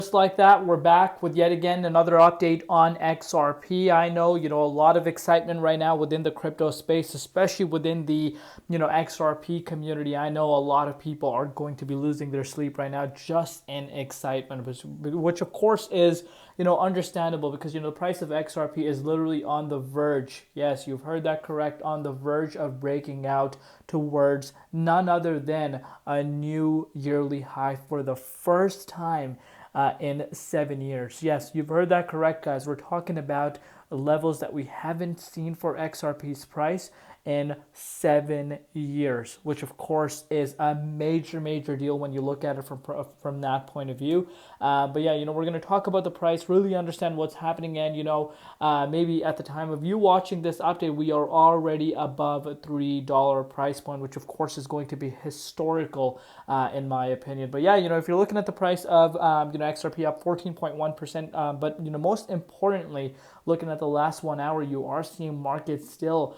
Just like that, we're back with yet again another update on XRP. I know, a lot of excitement right now within the crypto space, especially within the, XRP community. I know a lot of people are going to be losing their sleep right now just in excitement, which of course is, understandable because, the price of XRP is literally on the verge. Yes, you've heard that correct, on the verge of breaking out towards none other than a new yearly high for the first time in 7 years. Yes, you've heard that correct, guys. We're talking about levels that we haven't seen for XRP's price in 7 years, which of course is a major deal when you look at it from that point of view. But yeah, we're going to talk about the price, really understand what's happening, and maybe at the time of you watching this update, we are already above a $3 price point, which of course is going to be historical in my opinion. But yeah, if you're looking at the price of XRP up 14.1%, but most importantly, looking at the last 1 hour, you are seeing markets still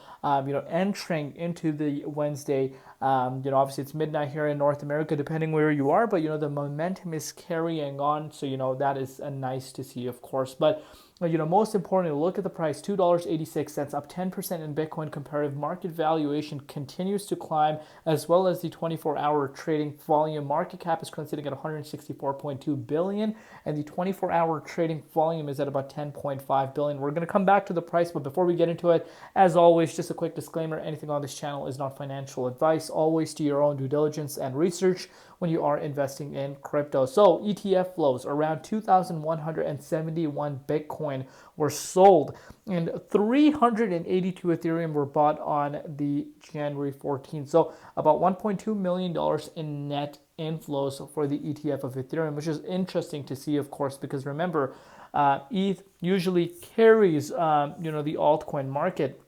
entering into the Wednesday. Obviously it's midnight here in North America, depending where you are, but the momentum is carrying on. So that is nice to see, of course. But most importantly, look at the price, $2.86, up 10% in Bitcoin comparative. Market valuation continues to climb, as well as the 24-hour trading volume. Market cap is currently sitting at 164.2 billion, and the 24-hour trading volume is at about 10.5 billion. We're going to come back to the price, but before we get into it, as always, just a quick disclaimer: anything on this channel is not financial advice. Always do your own due diligence and research when you are investing in crypto. So ETF flows, around 2,171 Bitcoin were sold, and 382 Ethereum were bought on the January 14th. So about $1.2 million in net inflows for the ETF of Ethereum, which is interesting to see, of course, because remember, ETH usually carries, the altcoin market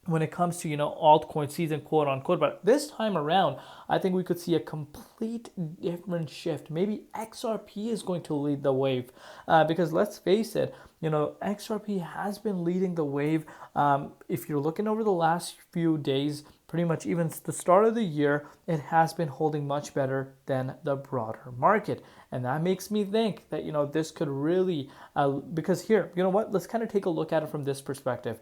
when it comes to altcoin season, quote unquote. But this time around, I think we could see a complete different shift. Maybe XRP is going to lead the wave, because let's face it, XRP has been leading the wave. If you're looking over the last few days, pretty much even the start of the year, it has been holding much better than the broader market. And that makes me think that, this could really, because here, let's kind of take a look at it from this perspective.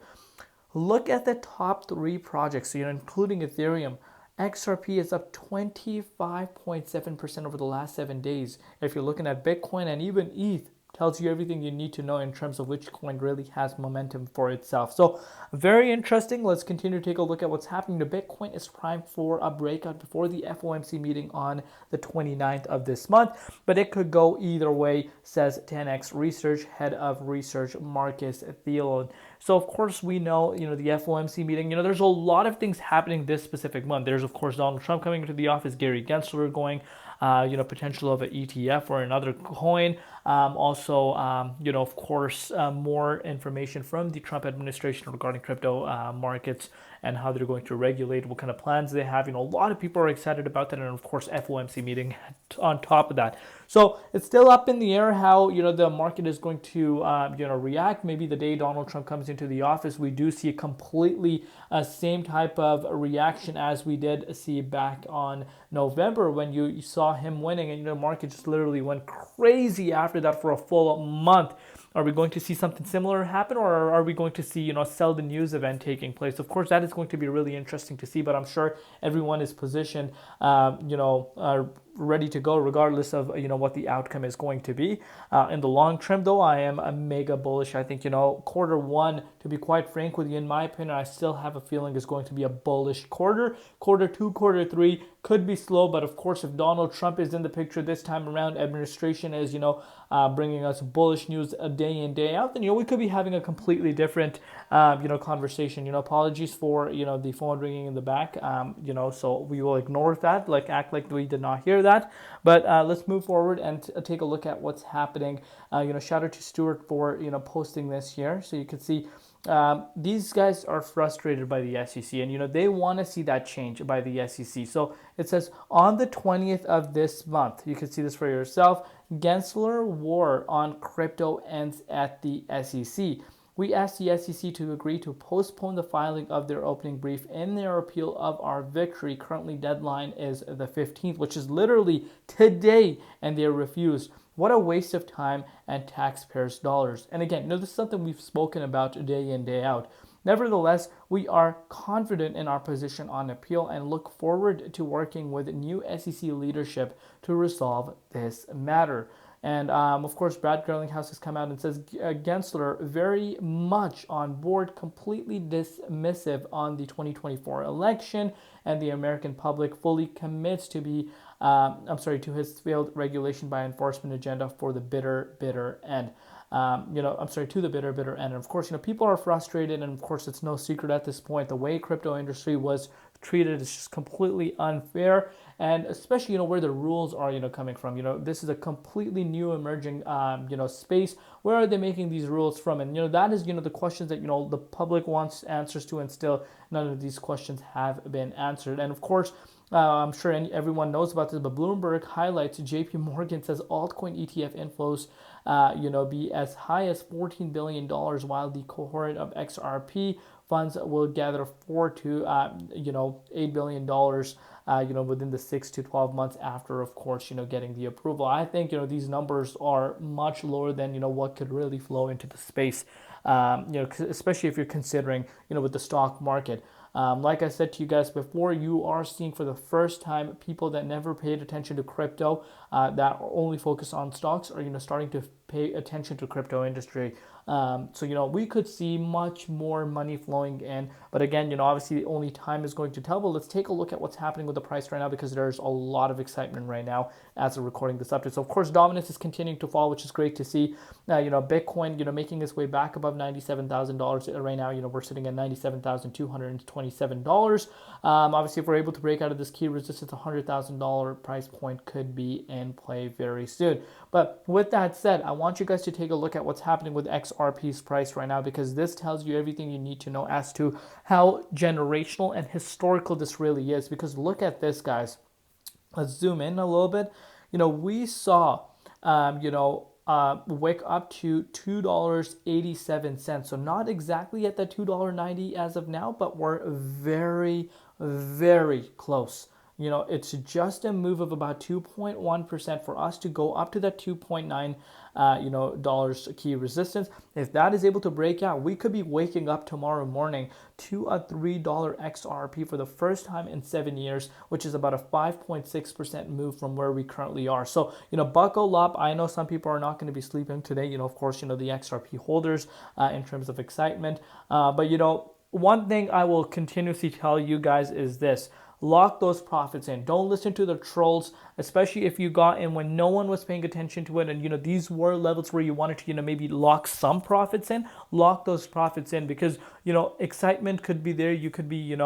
Look at the top 3 projects, so including Ethereum. XRP is up 25.7% over the last 7 days. If you're looking at Bitcoin and even ETH, tells you everything you need to know in terms of which coin really has momentum for itself. So very interesting. Let's continue to take a look at what's happening. The Bitcoin is primed for a breakout before the FOMC meeting on the 29th of this month, but it could go either way, says 10x Research head of research Marcus Thielen. So of course we know, the FOMC meeting, there's a lot of things happening this specific month. There's of course Donald Trump coming into the office, Gary Gensler going, potential of an ETF or another coin. Also, of course, more information from the Trump administration regarding crypto markets and how they're going to regulate, what kind of plans they have. A lot of people are excited about that, and of course, FOMC meeting on top of that. So it's still up in the air how the market is going to react. Maybe the day Donald Trump comes into the office, we do see a completely same type of reaction as we did see back on November when you saw him winning, and the market just literally went crazy after that for a full month. Are we going to see something similar happen, or are we going to see, sell the news event taking place? Of course, that is going to be really interesting to see, but I'm sure everyone is positioned, ready to go regardless of, what the outcome is going to be. In the long term, though, I am a mega bullish. I think, quarter one, to be quite frank with you, in my opinion, I still have a feeling is going to be a bullish quarter. Quarter two, quarter three could be slow, but of course, if Donald Trump is in the picture this time around, administration is, bringing us bullish news a day in, day out, then, we could be having a completely different, conversation. Apologies for, the phone ringing in the back, so we will ignore that, act like we did not hear that. But let's move forward and take a look at what's happening. Shout out to Stuart for, posting this here. So you can see these guys are frustrated by the SEC, and they want to see that change by the SEC. So it says on the 20th of this month, you can see this for yourself, Gensler war on crypto ends at the SEC. We asked the SEC to agree to postpone the filing of their opening brief in their appeal of our victory. Currently, deadline is the 15th, which is literally today, and they refused. What a waste of time and taxpayers' dollars. And again, this is something we've spoken about day in, day out. Nevertheless, we are confident in our position on appeal and look forward to working with new SEC leadership to resolve this matter. And of course, Brad Garlinghouse has come out and says Gensler very much on board, completely dismissive on the 2024 election, and the American public fully commits to to his failed regulation by enforcement agenda for the bitter end. To the bitter end. And of course, people are frustrated, and of course, it's no secret at this point the way crypto industry was treated is just completely unfair, and especially where the rules are coming from. This is a completely new emerging space. Where are they making these rules from? And that is the questions that the public wants answers to, and still none of these questions have been answered. And of course, I'm sure everyone knows about this, but Bloomberg highlights JP Morgan says altcoin ETF inflows be as high as $14 billion, while the cohort of XRP funds will gather $4 to $8 billion within the 6 to 12 months after, of course, getting the approval. I think these numbers are much lower than what could really flow into the space. Especially if you're considering with the stock market. Like I said to you guys before, you are seeing for the first time people that never paid attention to crypto, that are only focused on stocks, are starting to pay attention to crypto industry. So we could see much more money flowing in, but again, obviously only time is going to tell. But let's take a look at what's happening with the price right now, because there's a lot of excitement right now as we're recording this update. So of course, dominance is continuing to fall, which is great to see. Bitcoin, making its way back above $97,000 right now. We're sitting at $97,227. Obviously, if we're able to break out of this key resistance, $100,000 price point could be in play very soon. But with that said, I want you guys to take a look at what's happening with XRP's price right now, because this tells you everything you need to know as to how generational and historical this really is. Because look at this, guys. Let's zoom in a little bit. We saw, wick up to $2.87. So not exactly at that $2.90 as of now, but we're very, very close. It's just a move of about 2.1% for us to go up to that 2.9 dollars key resistance. If that is able to break out, we could be waking up tomorrow morning to a $3 XRP for the first time in 7 years, which is about a 5.6% move from where we currently are. So, buckle up. I know some people are not going to be sleeping today, of course, the XRP holders in terms of excitement. But, one thing I will continuously tell you guys is this. Lock those profits in. Don't listen to the trolls, especially if you got in when no one was paying attention to it, and these were levels where you wanted to maybe lock some profits in. Lock those profits in, because excitement could be there. You could be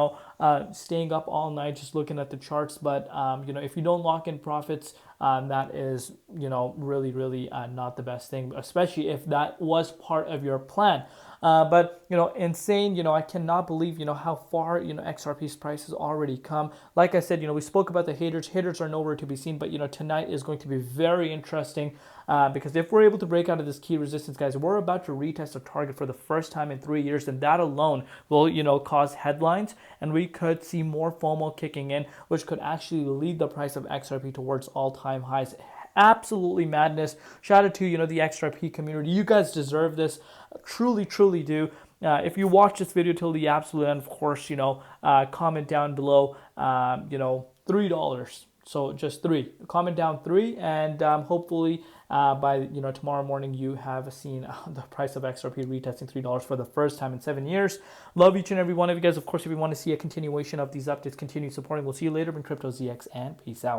staying up all night just looking at the charts, but if you don't lock in profits, that is really not the best thing, especially if that was part of your plan. But insane, I cannot believe how far XRP's price has already come. Like I said, we spoke about the haters are nowhere to be seen, but tonight is going to be very interesting, because if we're able to break out of this key resistance, guys, we're about to retest a target for the first time in 3 years, and that alone will cause headlines, and we could see more FOMO kicking in, which could actually lead the price of XRP towards all-time highs. Absolutely madness. Shout out to the XRP community. You guys deserve this. Truly do. If you watch this video till the absolute end, of course, comment down below, $3. So just 3. Comment down 3, and hopefully by tomorrow morning you have seen the price of XRP retesting $3 for the first time in 7 years. Love each and every one of you guys. Of course, if you want to see a continuation of these updates, continue supporting. We'll see you later in Crypto ZX, and peace out.